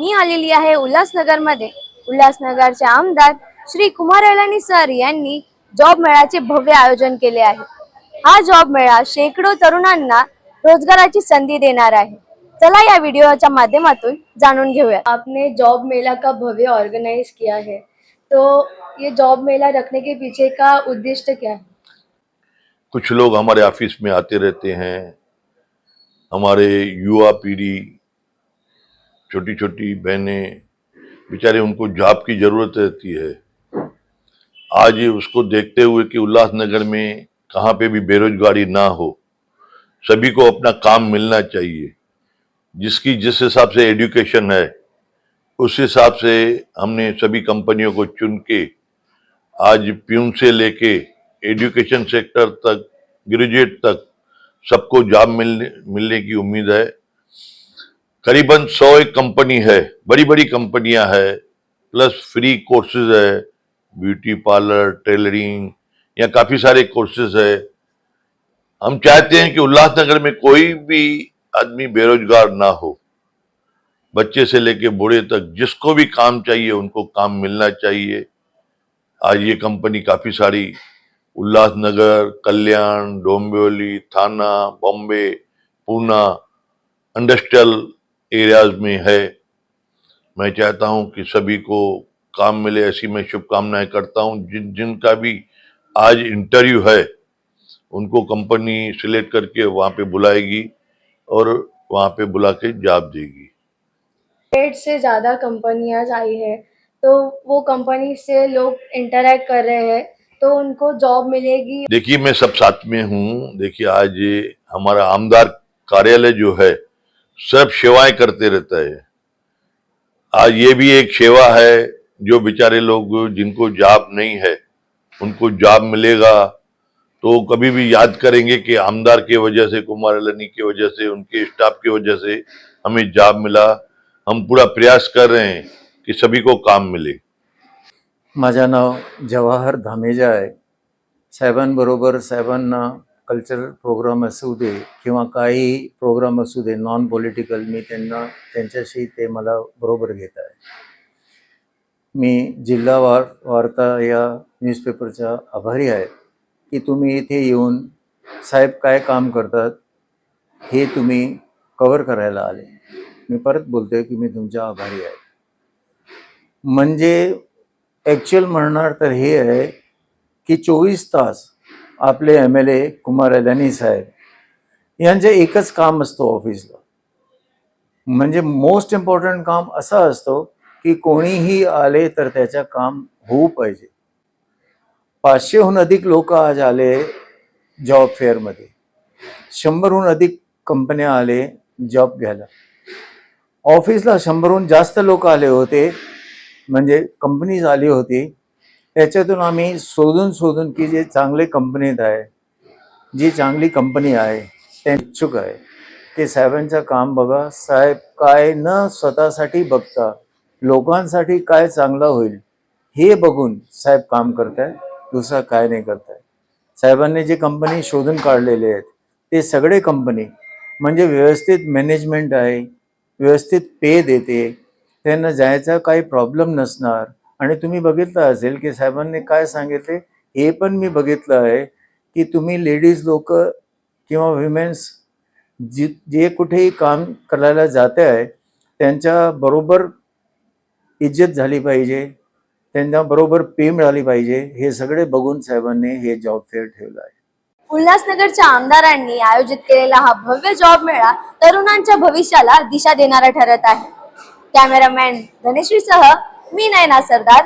मी आलेली आहे उल्हासनगरमध्ये। उल्हासनगरचे आमदार श्री कुमार अलानी सर यांनी जॉब मेळ्याचे भव्य आयोजन केले आहे। हा जॉब मेळा शेकडो तरुणांना रोजगाराची संधी देणार आहे। चला या वीडियोच्या माध्यमातून जाणून घेऊया। आपने जॉब मेला का भव्य ऑर्गेनाइज किया है, तो ये जॉब मेला रखने के पीछे का उद्देश्य क्या है? कुछ लोग हमारे ऑफिस में आते रहते हैं, हमारे युवा पीढ़ी, छोटी छोटी बहनें, बेचारे उनको जॉब की जरूरत रहती है। आज उसको देखते हुए कि उल्लासनगर में कहाँ पे भी बेरोजगारी ना हो, सभी को अपना काम मिलना चाहिए। जिसकी जिस हिसाब से एजुकेशन है उस हिसाब से हमने सभी कंपनियों को चुन के आज प्यून से लेके एजुकेशन सेक्टर तक, ग्रेजुएट तक सबको जॉब मिलने की उम्मीद है। करीबन 100 एक कंपनी है, बड़ी बड़ी कंपनियां है, प्लस फ्री कोर्सेज है, ब्यूटी पार्लर, टेलरिंग, या काफी सारे कोर्सेज है। हम चाहते हैं कि उल्लासनगर में कोई भी आदमी बेरोजगार ना हो। बच्चे से लेके बूढ़े तक जिसको भी काम चाहिए उनको काम मिलना चाहिए। आज ये कंपनी काफी सारी उल्लासनगर, कल्याण, डोंबिवली, थाना, बॉम्बे, पूना इंडस्ट्रियल एरियाज में है। मैं चाहता हूं कि सभी को काम मिले, ऐसी मैं शुभकामनाएं करता हूं। जिनका भी आज इंटरव्यू है उनको कंपनी सिलेक्ट करके वहां पे बुलाएगी और वहां पे बुला के जॉब देगी। 100 से ज्यादा कंपनियां आई है, तो वो कंपनी से लोग इंटरेक्ट कर रहे हैं, तो उनको जॉब मिलेगी। देखिए, मैं सब साथ में हूँ। देखिए, आज हमारा आमदार कार्यालय जो है सब सेवाएं करते रहता है। आज ये भी एक सेवा है, जो बेचारे लोग जिनको जॉब नहीं है उनको जॉब मिलेगा तो कभी भी याद करेंगे कि आमदार की वजह से, कुमार अलानी की वजह से, उनके स्टाफ की वजह से हमें जॉब मिला। हम पूरा प्रयास कर रहे हैं कि सभी को काम मिले। माझं नाव जवाहर धामेजा आहे। साहेबांबरोबर साहेबांना कल्चरल प्रोग्राम असू दे किंवा काही प्रोग्राम असू दे, नॉन पॉलिटिकल, मी त्यांच्याशी ते मला बरोबर घेत आहे। मी जिल्हा वार्ता या न्यूजपेपरचा आभारी आहे की तुम्ही इथे येऊन साहेब काय काम करतात हे तुम्ही कव्हर करायला आले। मी परत बोलतोय की मी तुमचा आभारी आहे। म्हणजे ॲक्च्युअल म्हणणार तर हे आहे की 24 तास आपले MLA कुमार अलानी साहेब यांचे एकच काम असतो ऑफिसला। म्हणजे मोस्ट इम्पॉर्टंट काम असं असतो की कोणीही आले तर त्याचं काम होऊ पाहिजे। 500हून अधिक लोक आज आले जॉब फेअरमध्ये, 100हून अधिक कंपन्या आले जॉब घ्यायला। ऑफिसला 100हून जास्त लोक आले होते, म्हणजे कंपनीज आली होती। त्याच्यातून आम्ही शोधून की जे चांगले कंपनीत आहे, जी चांगली कंपनी आहे, ते इच्छुक आहे, ते साहेबांचं काम बघा। साहेब काय न स्वतःसाठी बघता लोकांसाठी काय चांगलं होईल हे बघून साहेब काम करताय, दुसरा काय नाही करताय। साहेबांनी जे कंपनी शोधून काढलेले आहेत ते सगळे कंपनी म्हणजे व्यवस्थित मॅनेजमेंट आहे, व्यवस्थित पे देते, त्यांना जायचा काही प्रॉब्लेम नसणार। आणि तुम्ही बघितलं असेल की साहेबांनी काय सांगितले, हे पण मी बघितलं आहे की तुम्ही लेडीज लोक किंवा विमेन्स जे कुठेही काम करायला जाते आहे त्यांच्या बरोबर इज्जत झाली पाहिजे, त्यांना बरोबर पे मिळाली पाहिजे। हे सगळे बघून साहेबांनी हे जॉब फेअर ठेवलं आहे। उल्हासनगरच्या आमदारांनी आयोजित केलेला हा भव्य जॉब मेळा तरुणांच्या भविष्याला दिशा देणारा ठरत आहे। कॅमेरामॅन धनेश्वरीसह मी नयना सरदार।